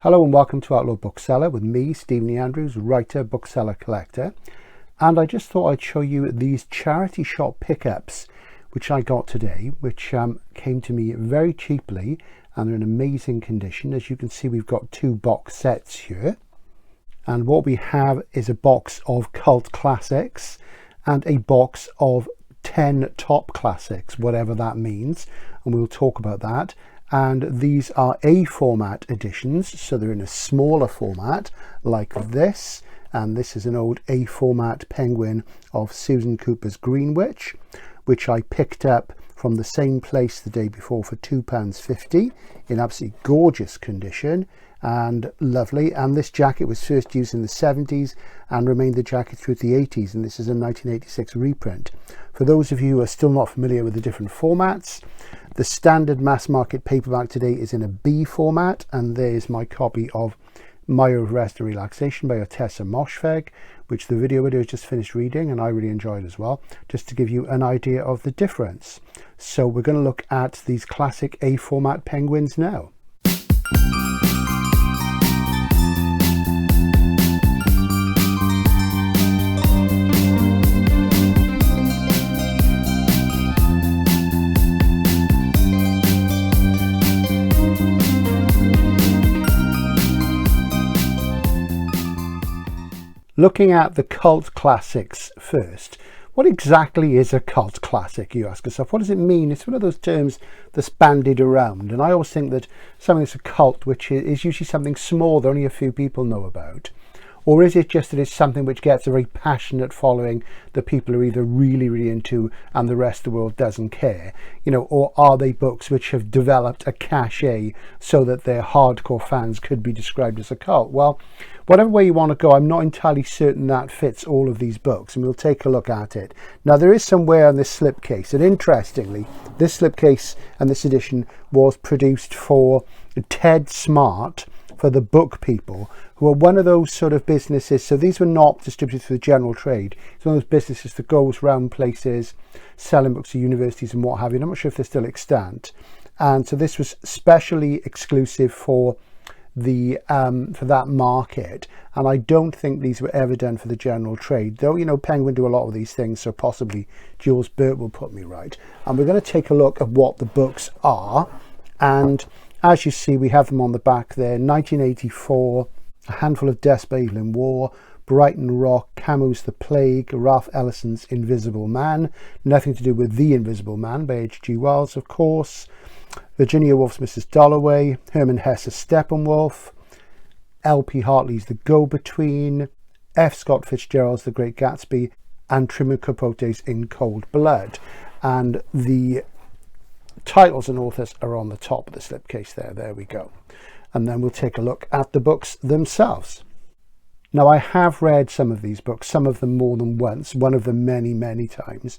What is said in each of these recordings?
Hello and welcome to Outlaw Bookseller with me, Stephen Andrews, writer, bookseller, collector. And I just thought I'd show you these charity shop pickups which I got today, which came to me very cheaply and they're in amazing condition. As you can see, we've got two box sets here. And what we have is a box of cult classics and a box of 10 top classics, whatever that means. And we'll talk about that. And these are A format editions, so they're in a smaller format like this. And this is an old A format penguin of Susan Cooper's Greenwich, which I picked up from the same place the day before for £2.50 in absolutely gorgeous condition and lovely. And this jacket was first used in the 70s and remained the jacket through the 80s, and this is a 1986 reprint. For those of you who are still not familiar with the different formats, the standard mass market paperback today is in a B format, and there's my copy of Maya of Rest and Relaxation by Otessa Moshfegh, which the video has just finished reading and I really enjoyed as well, just to give you an idea of the difference. So we're going to look at these classic A format penguins now. Looking at the cult classics first, what exactly is a cult classic, you ask yourself? What does it mean? It's one of those terms that's bandied around, and I always think that something that's a cult, which is usually something small that only a few people know about. Or is it just that it's something which gets a very passionate following that people are either really, really into and the rest of the world doesn't care? You know, or are they books which have developed a cachet so that their hardcore fans could be described as a cult? Well, whatever way you want to go, I'm not entirely certain that fits all of these books, and we'll take a look at it. Now, there is somewhere on this slipcase, and interestingly, this slipcase and this edition was produced for Ted Smart, for the book people, who are one of those sort of businesses. So these were not distributed for the general trade. It's one of those businesses that goes around places selling books to universities and what have you. And I'm not sure if they're still extant. And so this was specially exclusive for the for that market, and I don't think these were ever done for the general trade, though. You know, Penguin do a lot of these things, so possibly Jules Burt will put me right. And we're going to take a look at what the books are, and as you see, we have them on the back there. 1984, A Handful of Dust by Evelyn Waugh, Brighton Rock, Camus' The Plague, Ralph Ellison's Invisible Man, Nothing to Do with the Invisible Man by H.G. Wells, of course, Virginia Woolf's Mrs. Dalloway, Herman Hesse's Steppenwolf, L.P. Hartley's The Go-Between, F. Scott Fitzgerald's The Great Gatsby, and Truman Capote's In Cold Blood. And the titles and authors are on the top of the slipcase there. There we go. And then we'll take a look at the books themselves. Now, I have read some of these books, some of them more than once, one of them many, many times.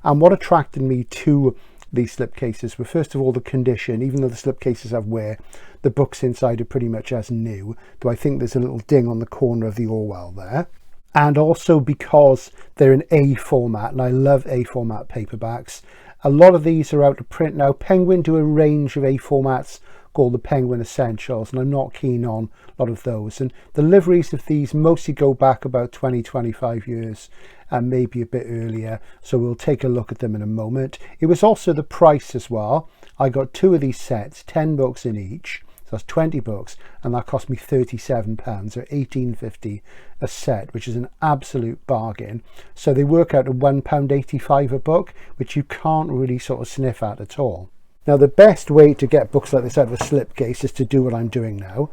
And what attracted me to these slipcases were, first of all, the condition. Even though the slipcases have wear, the books inside are pretty much as new, though I think there's a little ding on the corner of the Orwell there. And also because they're in A format, and I love A format paperbacks. A lot of these are out of print now. Penguin do a range of A formats called the Penguin Essentials, and I'm not keen on a lot of those. And the liveries of these mostly go back about 20-25 years, and maybe a bit earlier, so we'll take a look at them in a moment. It was also the price as well. I got two of these sets, 10 books in each, so that's 20 books, and that cost me £37 or £18.50 a set, which is an absolute bargain. So they work out at £1.85 a book, which you can't really sort of sniff at all. Now, the best way to get books like this out of a slipcase is to do what I'm doing now,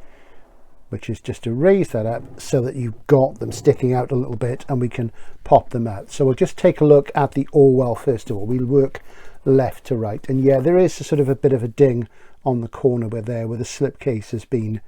which is just to raise that up so that you've got them sticking out a little bit and we can pop them out. So we'll just take a look at the Orwell first of all. We'll work left to right, and yeah, there is a sort of a bit of a ding on the corner where the slipcase has been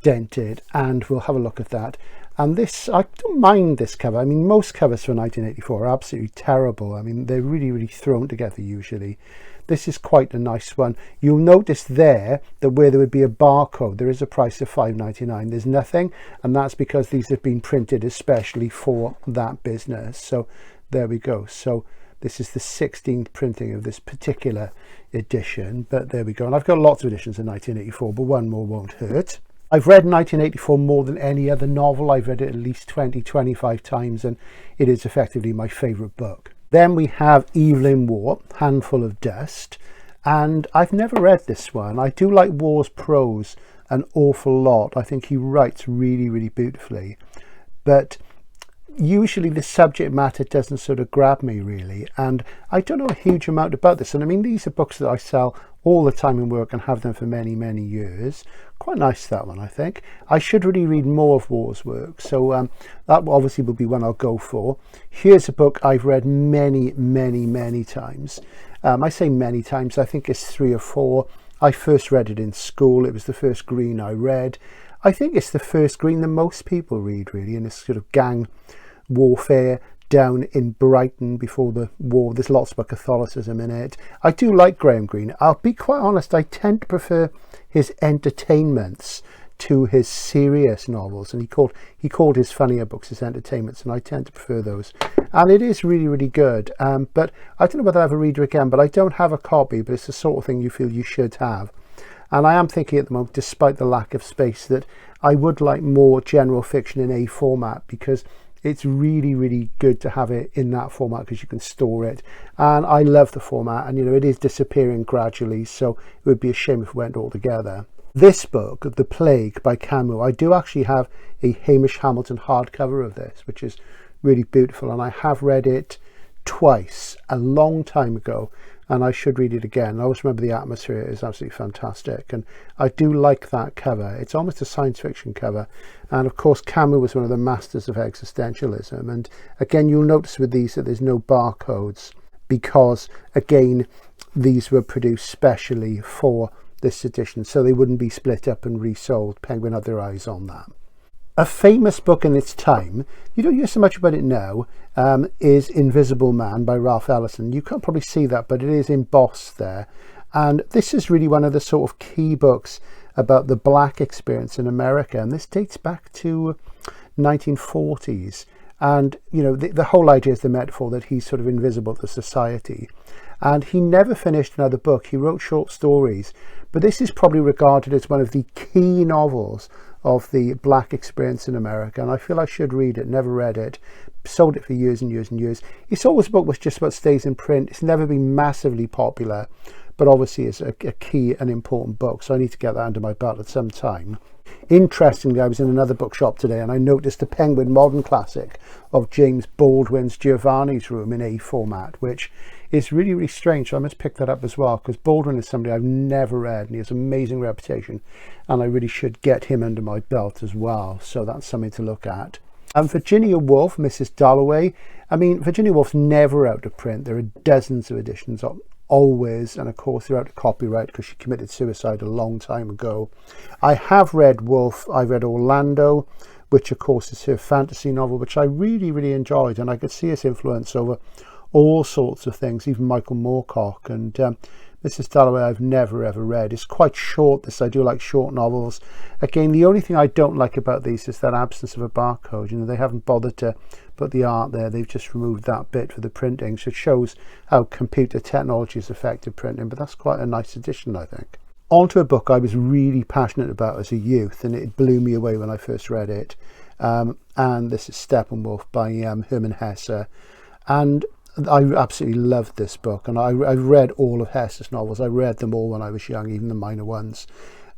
dented, and we'll have a look at that. And this, I don't mind this cover. I mean, most covers for 1984 are absolutely terrible. I mean, they're really, really thrown together usually. This is quite a nice one. You'll notice there that where there would be a barcode, there is a price of £5.99. There's nothing, and that's because these have been printed especially for that business. So there we go. So this is the 16th printing of this particular edition, but there we go. And I've got lots of editions in 1984, but one more won't hurt. I've read 1984 more than any other novel. I've read it at least 20-25 times, and it is effectively my favourite book. Then we have Evil in War, Handful of Dust, and I've never read this one. I do like War's prose an awful lot. I think he writes really, really beautifully, but usually the subject matter doesn't sort of grab me really, and I don't know a huge amount about this. And I mean, these are books that I sell all the time in work and have them for many, many years. Quite nice, that one, I think. I should really read more of War's work, so that obviously will be one I'll go for. Here's a book I've read many, many, many times. I say many times, I think it's 3 or 4. I first read it in school. It was the first Green I read. I think it's the first Green that most people read, really, in this sort of gang warfare down in Brighton before the war. There's lots about Catholicism in it. I do like Graham Greene. I'll be quite honest, I tend to prefer his entertainments to his serious novels, and he called his funnier books his entertainments, and I tend to prefer those. And it is really, really good. But I don't know whether I have a reader again, but I don't have a copy, but it's the sort of thing you feel you should have. And I am thinking at the moment, despite the lack of space, that I would like more general fiction in a format, because it's really, really good to have it in that format because you can store it. And I love the format, and it is disappearing gradually, so it would be a shame if it went altogether. This book, The Plague by Camus, I do actually have a Hamish Hamilton hardcover of this, which is really beautiful, and I have read it twice a long time ago, and I should read it again. I always remember the atmosphere is absolutely fantastic, and I do like that cover. It's almost a science fiction cover, and of course Camus was one of the masters of existentialism. And again, you'll notice with these that there's no barcodes, because again, these were produced specially for this edition, so they wouldn't be split up and resold. Penguin had their eyes on that. A famous book in its time, you don't hear so much about it now, is Invisible Man by Ralph Ellison. You can't probably see that, but it is embossed there. And this is really one of the sort of key books about the black experience in America. And this dates back to 1940s. And, the whole idea is the metaphor that he's sort of invisible to society. And he never finished another book. He wrote short stories, but this is probably regarded as one of the key novels of the black experience in America, and I feel I should read it. Never read it, sold it for years and years and years. It's always a book which just about stays in print. It's never been massively popular, but obviously it's a key and important book, so I need to get that under my belt at some time. Interestingly, I was in another bookshop today and I noticed the Penguin Modern Classic of James Baldwin's Giovanni's Room in A format, which is really, really strange. So I must pick that up as well, because Baldwin is somebody I've never read, and he has an amazing reputation, and I really should get him under my belt as well. So that's something to look at. And Virginia Woolf, Mrs. Dalloway. I mean, Virginia Woolf's never out of print. There are dozens of editions, always, and of course they're out of copyright because she committed suicide a long time ago. I have read Woolf. I've read Orlando, which of course is her fantasy novel, which I really, really enjoyed, and I could see its influence over all sorts of things, even Michael Moorcock. And Mrs. Dalloway I've never ever read. It's quite short, this. I do like short novels. Again, the only thing I don't like about these is that absence of a barcode. They haven't bothered to put the art there. They've just removed that bit for the printing, so it shows how computer technology has affected printing, but that's quite a nice addition, I think. On to a book I was really passionate about as a youth, and it blew me away when I first read it. And this is Steppenwolf by Hermann Hesse. And I absolutely loved this book, and I've read all of Hesse's novels. I read them all when I was young, even the minor ones,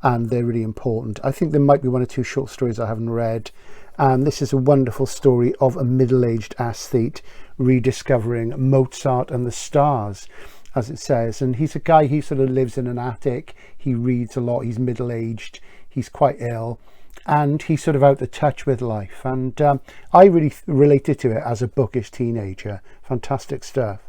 and they're really important. I think there might be 1 or 2 short stories I haven't read, and this is a wonderful story of a middle-aged aesthete rediscovering Mozart and the stars, as it says. And he's a guy, he sort of lives in an attic, he reads a lot, he's middle-aged, he's quite ill, and he's sort of out of touch with life. And I really related to it as a bookish teenager. Fantastic stuff.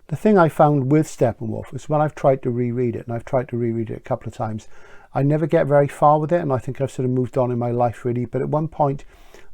The thing I found with Steppenwolf is when I've tried to reread it, and I've tried to reread it a couple of times, I never get very far with it, and I think I've sort of moved on in my life really. But at one point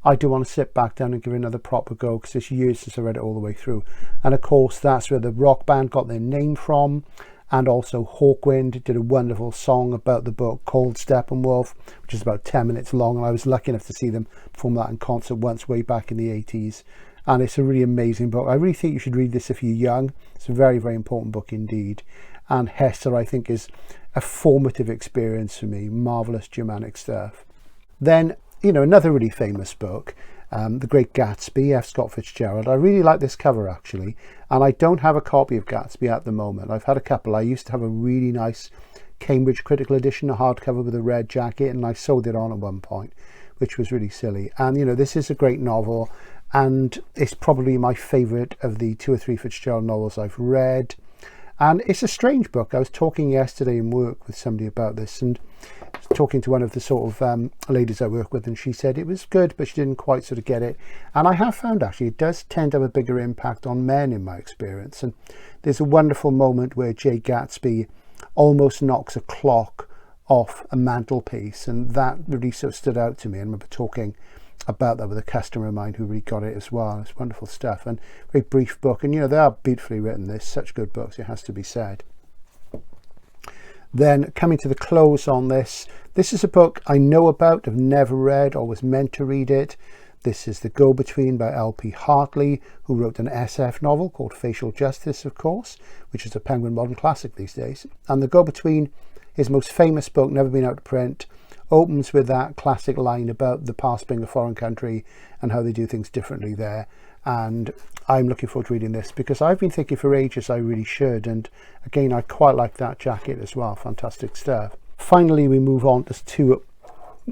I do want to sit back down and give it another proper go, because it's years since I read it all the way through. And of course that's where the rock band got their name from. And also Hawkwind did a wonderful song about the book called Steppenwolf, which is about 10 minutes long, and I was lucky enough to see them perform that in concert once way back in the 80s. And it's a really amazing book. I really think you should read this if you're young. It's a very, very important book indeed. And Hesse, I think, is a formative experience for me. Marvelous Germanic stuff. Then, you know, another really famous book, The Great Gatsby, F. Scott Fitzgerald. I really like this cover actually, and I don't have a copy of Gatsby at the moment. I've had a couple. I used to have a really nice Cambridge Critical Edition, a hardcover with a red jacket, and I sewed it on at one point, which was really silly. And you know, this is a great novel, and it's probably my favourite of the 2 or 3 Fitzgerald novels I've read. And it's a strange book. I was talking yesterday in work with somebody about this, and talking to one of the sort of ladies I work with, and she said it was good, but she didn't quite sort of get it. And I have found actually it does tend to have a bigger impact on men in my experience. And there's a wonderful moment where Jay Gatsby almost knocks a clock off a mantelpiece, and that really sort of stood out to me. I remember talking about that with a customer of mine who really got it as well. It's wonderful stuff, and very brief book, and you know, they are beautifully written. They're such good books, it has to be said. Then coming to the close on this is a book I know about, have never read or was meant to read it. This is The Go-Between by L.P. Hartley, who wrote an SF novel called Facial Justice, of course, which is a Penguin modern classic these days. And The Go-Between, his most famous book, never been out of print, opens with that classic line about the past being a foreign country and how they do things differently there. And I'm looking forward to reading this because I've been thinking for ages I really should. And again, I quite like that jacket as well. Fantastic stuff. Finally, we move on to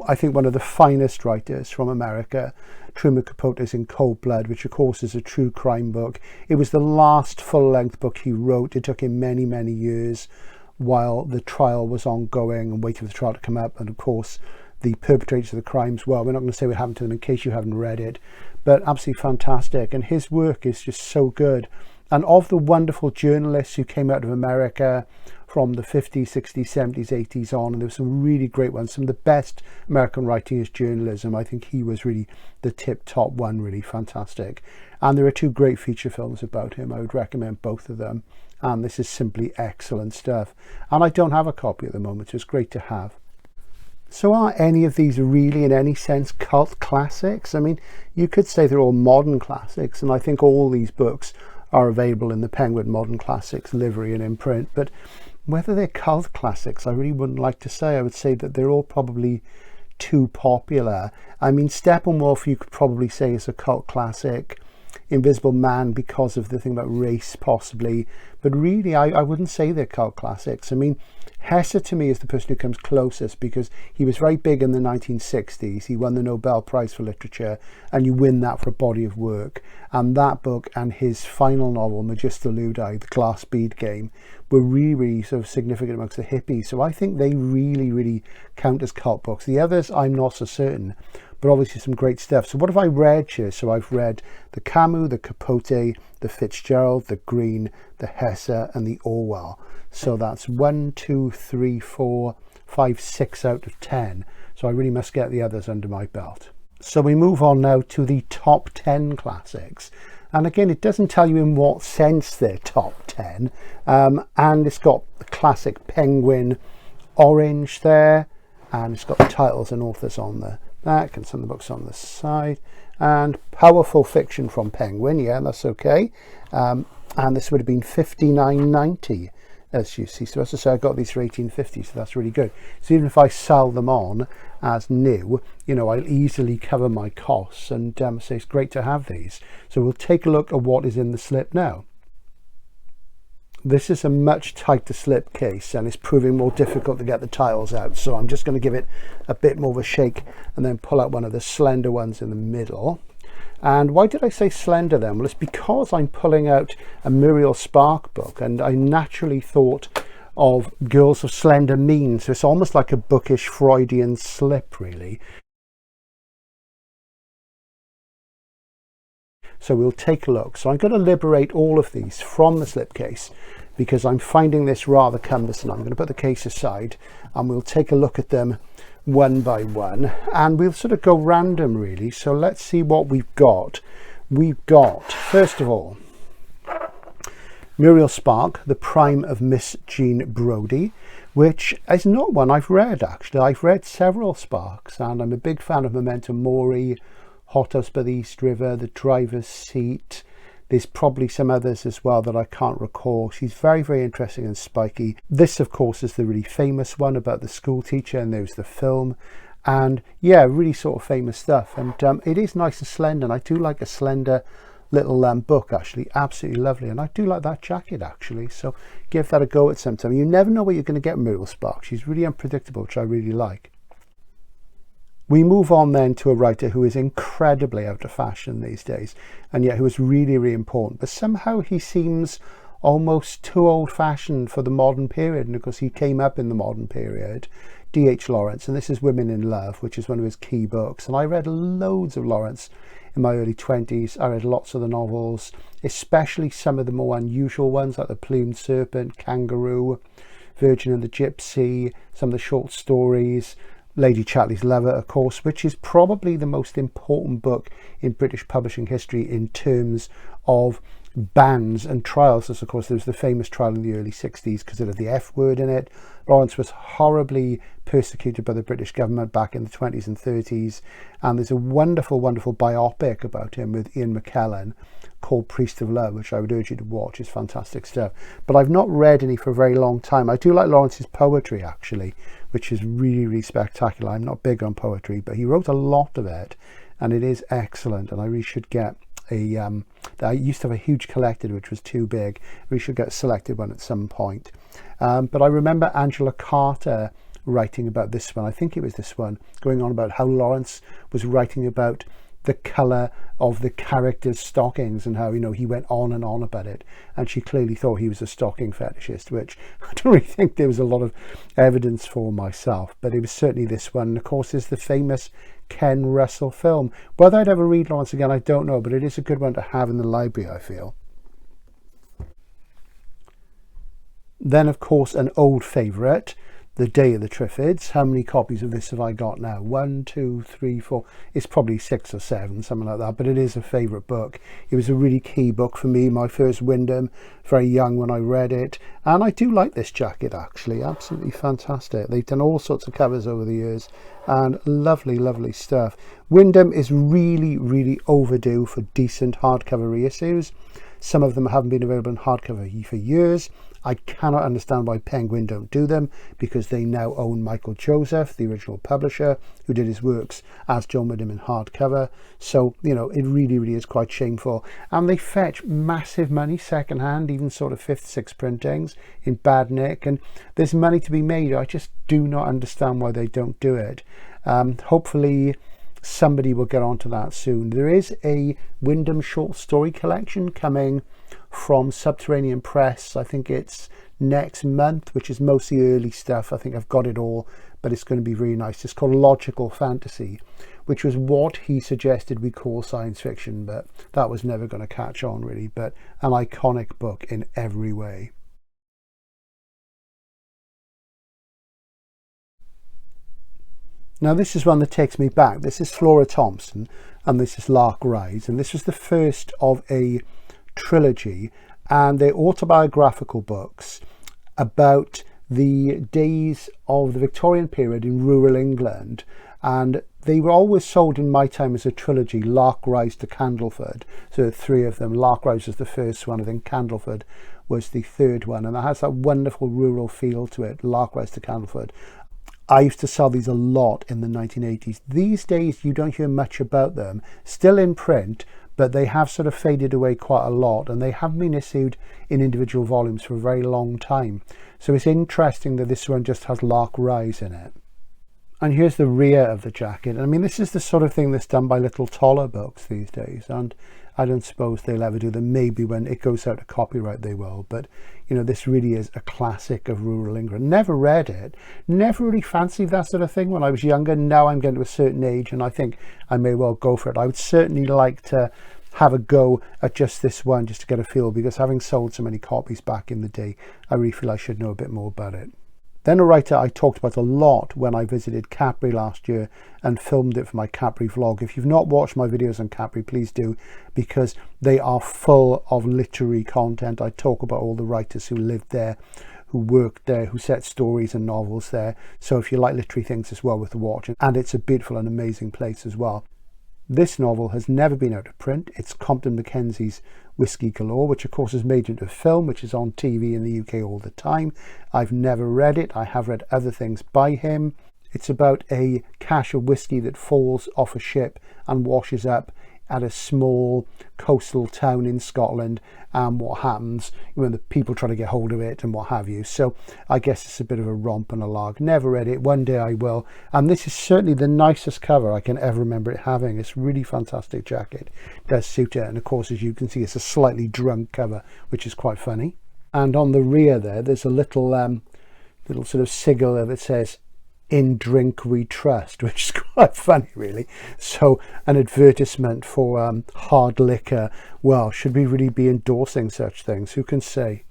I think one of the finest writers from America, Truman Capote's In Cold Blood, which of course is a true crime book. It was the last full-length book he wrote. It took him many, many years while the trial was ongoing and waiting for the trial to come up. And of course, the perpetrators of the crimes, well, we're not going to say what happened to them in case you haven't read it, but absolutely fantastic. And his work is just so good. And of the wonderful journalists who came out of America from the 50s, 60s, 70s, 80s on, and there were some really great ones. Some of the best American writing is journalism. I think he was really the tip-top one, really fantastic. And there are 2 great feature films about him. I would recommend both of them. And this is simply excellent stuff. And I don't have a copy at the moment, so it's great to have. So are any of these really, in any sense, cult classics? I mean, you could say they're all modern classics, and I think all these books are available in the Penguin Modern Classics livery and imprint. But whether they're cult classics, I really wouldn't like to say. I would say that they're all probably too popular. I mean, Steppenwolf you could probably say is a cult classic. Invisible Man because of the thing about race possibly, but really I wouldn't say they're cult classics. I mean, Hesse to me is the person who comes closest because he was very big in the 1960s. He won the Nobel Prize for Literature, and you win that for a body of work. And that book and his final novel, Magister Ludi, The Glass Bead Game, were really, really sort of significant amongst the hippies. So I think they really, really count as cult books. The others, I'm not so certain, but obviously some great stuff. So what have I read here? So I've read the Camus, the Capote, the Fitzgerald, the Green, the Hesse, and the Orwell. So that's 1, 2, 3, 4, 5, 6 out of 10. So I really must get the others under my belt. So we move on now to the top 10 classics. And again, it doesn't tell you in what sense they're top 10. And it's got the classic Penguin orange there. And it's got the titles and authors on the back and some of the books on the side. And powerful fiction from Penguin. Yeah, that's okay. And this would have been $59.90. As you see, so as I say, I got these for $18.50, so that's really good. So even if I sell them on as new, you know, I'll easily cover my costs, and so it's great to have these. So we'll take a look at what is in the slip now. This is a much tighter slip case, and it's proving more difficult to get the tiles out. So I'm just going to give it a bit more of a shake and then pull out one of the slender ones in the middle. And why did I say slender then? Well, it's because I'm pulling out a Muriel Spark book, and I naturally thought of Girls of Slender Means. So it's almost like a bookish Freudian slip, really. So we'll take a look. So I'm going to liberate all of these from the slipcase because I'm finding this rather cumbersome. I'm going to put the case aside and we'll take a look at them one by one, and we'll sort of go random really. So let's see what we've got. We've got, first of all, Muriel Spark, The Prime of Miss Jean Brodie, which is not one I've read actually. I've read several Sparks, and I'm a big fan of Memento Mori, Hot House by the East River, The Driver's Seat, There's probably some others as well that I can't recall. She's very, very interesting and spiky. This, of course, is the really famous one about the school teacher, and there's the film. And yeah, really sort of famous stuff. And it is nice and slender, and I do like a slender little book, actually. Absolutely lovely. And I do like that jacket, actually. So give that a go at some time. You never know what you're going to get with Muriel Sparks. She's really unpredictable, which I really like. We move on then to a writer who is incredibly out of fashion these days, and yet who is really, really important. But somehow he seems almost too old-fashioned for the modern period, and because he came up in the modern period. D.H. Lawrence, and this is Women in Love, which is one of his key books. And I read loads of Lawrence in my early 20s. I read lots of the novels, especially some of the more unusual ones like The Plumed Serpent, Kangaroo, Virgin and the Gypsy, some of the short stories, Lady Chatterley's Lover, of course, which is probably the most important book in British publishing history in terms of bans and trials. As of course there was the famous trial in the early 60s because it had the F word in it. Lawrence was horribly persecuted by the British government back in the 20s and 30s, and there's a wonderful biopic about him with Ian McKellen called Priest of Love, which I would urge you to watch. It's fantastic stuff. But I've not read any for a very long time. I do like Lawrence's poetry, actually, which is really, really spectacular. I'm not big on poetry, but he wrote a lot of it, and it is excellent, and I really should get I used to have a huge collected, which was too big. We should get a selected one at some point. But I remember Angela Carter writing about this one. I think it was this one, going on about how Lawrence was writing about the colour of the characters' stockings and how, you know, he went on and on about it. And she clearly thought he was a stocking fetishist, which I don't really think there was a lot of evidence for myself. But it was certainly this one. And of course, there's the famous Ken Russell film. Whether I'd ever read Lawrence again, I don't know, but it is a good one to have in the library, I feel. Then, of course, an old favourite, The Day of the Triffids. How many copies of this have I got now? 1, 2, 3, 4. It's probably 6 or 7, something like that, but it is a favourite book. It was a really key book for me, my first Wyndham, very young when I read it. And I do like this jacket, actually. Absolutely fantastic. They've done all sorts of covers over the years, and lovely, lovely stuff. Wyndham is really, really overdue for decent hardcover reissues. Some of them haven't been available in hardcover for years. I cannot understand why Penguin don't do them, because they now own Michael Joseph, the original publisher, who did his works as John Wyndham in hardcover. So, you know, it really, really is quite shameful. And they fetch massive money secondhand, even sort of 5th, 6th printings in bad nick. And there's money to be made. I just do not understand why they don't do it. Hopefully somebody will get onto that soon. There is a Wyndham short story collection coming from Subterranean Press. I think it's next month, which is mostly early stuff. I think I've got it all, but it's going to be really nice. It's called Logical Fantasy, which was what he suggested we call science fiction, but that was never going to catch on really. But an iconic book in every way. Now this is one that takes me back. This is Flora Thompson, and this is Lark Rise, and this was the first of a trilogy, and they're autobiographical books about the days of the Victorian period in rural England, and they were always sold in my time as a trilogy, Lark Rise to Candleford. So 3 of them. Lark Rise was the first one, and then Candleford was the third one, and it has that wonderful rural feel to it, Lark Rise to Candleford. I used to sell these a lot in the 1980s. These days you don't hear much about them, still in print, but they have sort of faded away quite a lot, and they haven't been issued in individual volumes for a very long time. So it's interesting that this one just has Lark Rise in it. And here's the rear of the jacket. I mean, this is the sort of thing that's done by Little Toller books these days, and I don't suppose they'll ever do them. Maybe when it goes out of copyright they will, but you know, this really is a classic of rural England. Never read it, never really fancied that sort of thing when I was younger. Now I'm getting to a certain age and I think I may well go for it. I would certainly like to have a go at just this one, just to get a feel, because having sold so many copies back in the day, I really feel I should know a bit more about it. Then a writer I talked about a lot when I visited Capri last year and filmed it for my Capri vlog. If you've not watched my videos on Capri, please do, because they are full of literary content. I talk about all the writers who lived there, who worked there, who set stories and novels there. So if you like literary things, it's well worth a watch. And it's a beautiful and amazing place as well. This novel has never been out of print. It's Compton Mackenzie's Whiskey Galore, which of course is made into a film, which is on TV in the UK all the time. I've never read it. I have read other things by him. It's about a cache of whiskey that falls off a ship and washes up at a small coastal town in Scotland, and what happens when the people try to get hold of it and what have you. So I guess it's a bit of a romp and a lark. Never read it. One day I will. And this is certainly the nicest cover I can ever remember it having. It's really fantastic jacket. It does suit it. And of course, as you can see, it's a slightly drunk cover, which is quite funny. And on the rear there's a little sort of sigil that says, "In drink we trust," which is quite funny, really. So an advertisement for hard liquor. Well, should we really be endorsing such things? Who can say?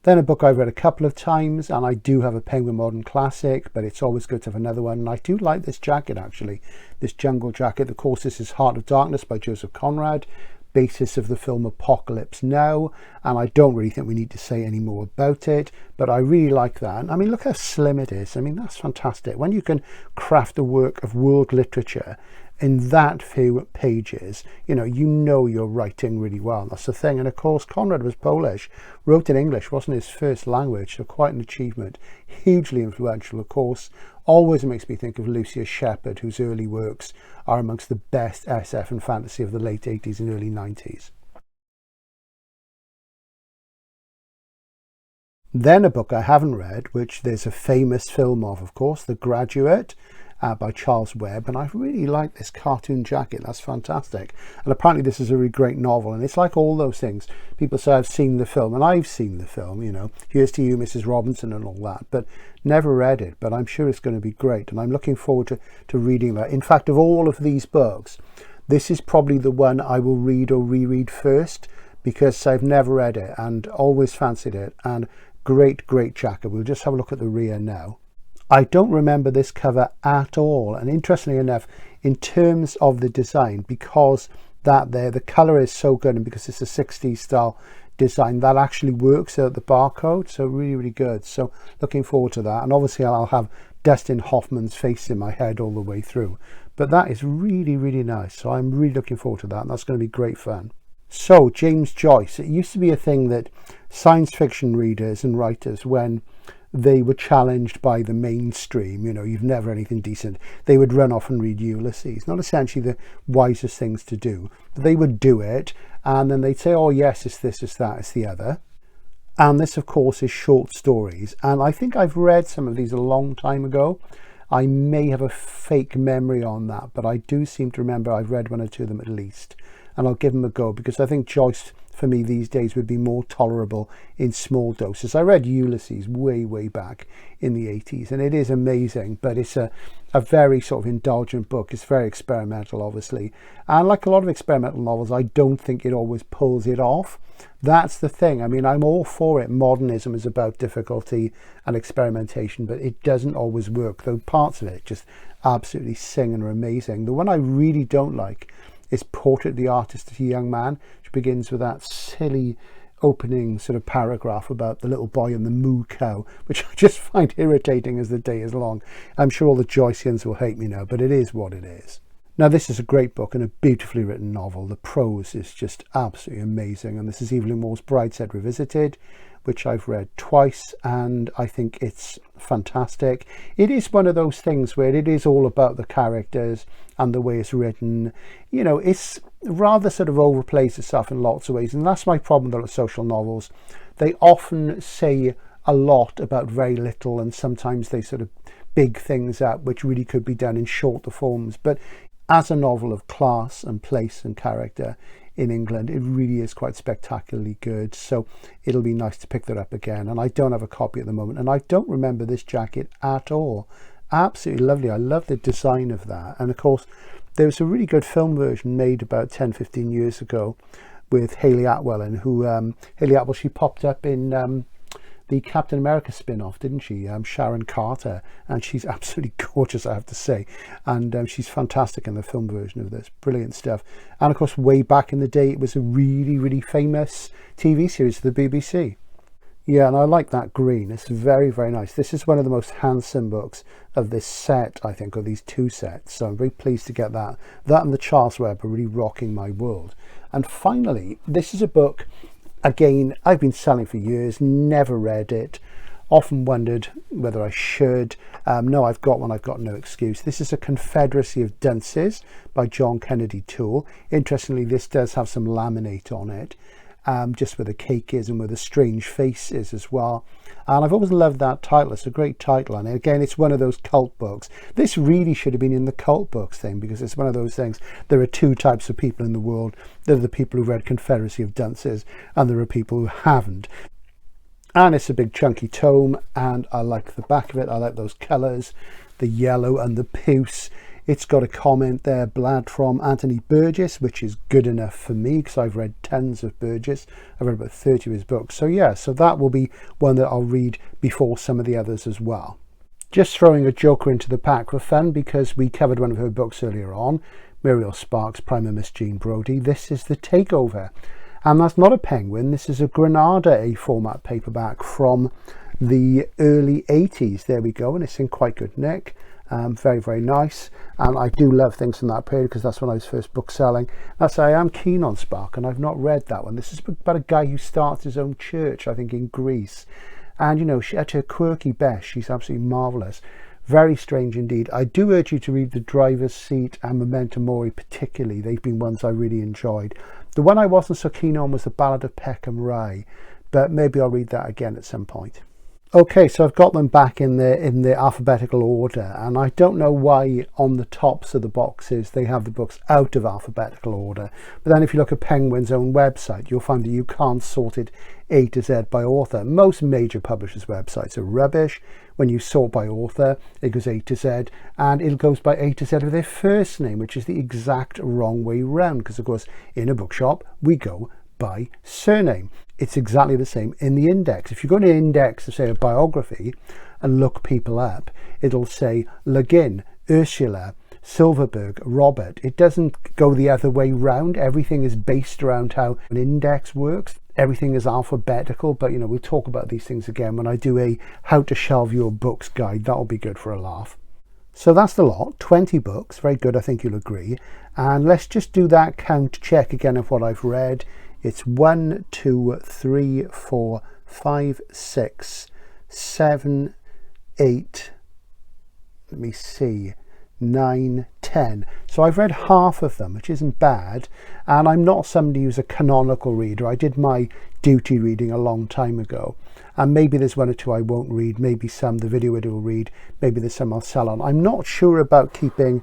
Then a book I've read a couple of times, and I do have a Penguin Modern Classic, but it's always good to have another one. And I do like this jacket, actually, this jungle jacket. Of course, this is Heart of Darkness by Joseph Conrad, basis of the film Apocalypse Now, and I don't really think we need to say any more about it, but I really like that. I mean, look how slim it is. I mean, that's fantastic. When you can craft a work of world literature in that few pages, you know you're writing really well. That's the thing. And of course, Conrad was Polish, wrote in English, wasn't his first language, so quite an achievement. Hugely influential, of course. Always makes me think of Lucius Shepard, whose early works are amongst the best SF and fantasy of the late 80s and early 90s. Then a book I haven't read, which there's a famous film of course, The Graduate, by Charles Webb, and I really like this cartoon jacket. That's fantastic. And apparently this is a really great novel, and it's like all those things. People say I've seen the film, and I've seen the film, you know, Here's to You, Mrs. Robinson and all that, but never read it. But I'm sure it's going to be great, and I'm looking forward to reading that. In fact, of all of these books, this is probably the one I will read or reread first, because I've never read it and always fancied it. And great jacket. We'll just have a look at the rear now. I don't remember this cover at all, and interestingly enough, in terms of the design, because the colour is so good, and because it's a 60s style design, that actually works out the barcode, so really good. So looking forward to that, and obviously I'll have Dustin Hoffman's face in my head all the way through, but that is really nice. So I'm really looking forward to that, and that's going to be great fun. So James Joyce, it used to be a thing that science fiction readers and writers, when they were challenged by the mainstream, you know, you've never anything decent, they would run off and read Ulysses. Not essentially the wisest things to do, but they would do it, and then they'd say, oh yes, it's this, it's that, it's the other. And this of course is short stories, and I think I've read some of these a long time ago. I may have a fake memory on that, but I do seem to remember I've read one or two of them at least, and I'll give them a go, because I think Joyce for me these days would be more tolerable in small doses. I read Ulysses way back in the 80s, and it is amazing, but it's a very sort of indulgent book. It's very experimental, obviously, and like a lot of experimental novels, I don't think it always pulls it off. That's the thing. I mean, I'm all for it. Modernism is about difficulty and experimentation, but it doesn't always work, though parts of it just absolutely sing and are amazing. The one I really don't like is Portrait of the Artist as a Young Man, which begins with that silly opening sort of paragraph about the little boy and the moo cow, which I just find irritating as the day is long. I'm sure all the Joyceans will hate me now, but it is what it is. Now, this is a great book and a beautifully written novel. The prose is just absolutely amazing, and this is Evelyn Waugh's Brideshead Revisited, which I've read twice, and I think it's fantastic. It is one of those things where it is all about the characters and the way it's written. You know, it's rather sort of overplays itself in lots of ways, and that's my problem with social novels. They often say a lot about very little, and sometimes they sort of big things up which really could be done in shorter forms. But as a novel of class and place and character in England, it really is quite spectacularly good, so it'll be nice to pick that up again. And I don't have a copy at the moment, and I don't remember this jacket at all. Absolutely lovely. I love the design of that. And of course, there was a really good film version made about 10-15 years ago with Hayley Atwell, and Hayley Atwell, she popped up in the Captain America spin-off, didn't she? Sharon Carter, and she's absolutely gorgeous, I have to say, and she's fantastic in the film version of this. Brilliant stuff. And of course, way back in the day, it was a really famous TV series of the BBC. Yeah, and I like that green. It's very, very nice. This is one of the most handsome books of this set, I think, or these two sets. So I'm very pleased to get that. That and the Charles Webb are really rocking my world. And finally, this is a book, again, I've been selling for years, never read it. Often wondered whether I should. No, I've got one. I've got no excuse. This is A Confederacy of Dunces by John Kennedy Toole. Interestingly, this does have some laminate on it. Just where the cake is and where the strange face is as well. And I've always loved that title. It's a great title, and again, it's one of those cult books. This really should have been in the cult books thing, because it's one of those things. There are two types of people in the world. There are the people who read Confederacy of Dunces, and there are people who haven't. And it's a big chunky tome, and I like the back of it. I like those colours, the yellow and the puce. It's got a comment there, Blad, from Anthony Burgess, which is good enough for me because I've read tons of Burgess. I've read about 30 of his books. So yeah, so that will be one that I'll read before some of the others as well. Just throwing a joker into the pack for fun, because we covered one of her books earlier on, Muriel Sparks, Primer Miss Jean Brodie. This is The Takeover. And that's not a Penguin. This is a Granada A format paperback from the early 80s. There we go. And it's in quite good nick. Very, very nice. And I do love things from that period because that's when I was first book selling. That's I am keen on Spark, and I've not read that one. This is about a guy who starts his own church, I think, in Greece. And, you know, she, at her quirky best, she's absolutely marvellous. Very strange indeed. I do urge you to read The Driver's Seat and Memento Mori particularly. They've been ones I really enjoyed. The one I wasn't so keen on was The Ballad of Peckham Rye, but maybe I'll read that again at some point. Okay, so I've got them back in the alphabetical order, and I don't know why on the tops of the boxes they have the books out of alphabetical order. But then if you look at Penguin's own website, you'll find that you can't sort it A to Z by author. Most major publishers' websites are rubbish. When you sort by author, it goes A to Z, and it goes by A to Z with their first name, which is the exact wrong way round, because of course in a bookshop we go by surname. It's exactly the same in the index. If you go to an index of, say, a biography and look people up, it'll say Le Guin, Ursula, Silverberg, Robert. It doesn't go the other way round. Everything is based around how an index works. Everything is alphabetical, but you know, we'll talk about these things again when I do a how to shelve your books guide. That'll be good for a laugh. So that's the lot, 20 books, very good, I think you'll agree. And let's just do that count check again of what I've read. It's 1, 2, 3, 4, 5, 6, 7, 8, let me see, 9, 10. So I've read half of them, which isn't bad. And I'm not somebody who's a canonical reader. I did my duty reading a long time ago. And maybe there's one or two I won't read, maybe some the video editor will read, maybe there's some I'll sell on. I'm not sure about keeping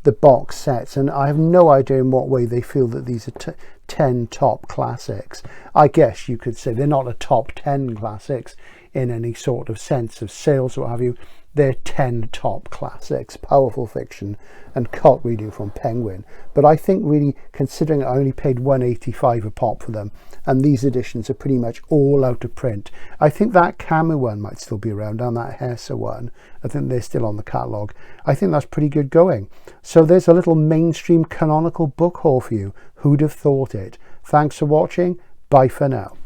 the box sets, and I have no idea in what way they feel that these are 10 top classics. I guess you could say they're not a top 10 classics in any sort of sense of sales or what have you. They're 10 top classics, powerful fiction and cult reading from Penguin. But I think really, considering I only paid $1.85 a pop for them, and these editions are pretty much all out of print, I think that Camus one might still be around, and that Hesse one, I think they're still on the catalogue. I think that's pretty good going. So there's a little mainstream canonical book haul for you. Who'd have thought it? Thanks for watching. Bye for now.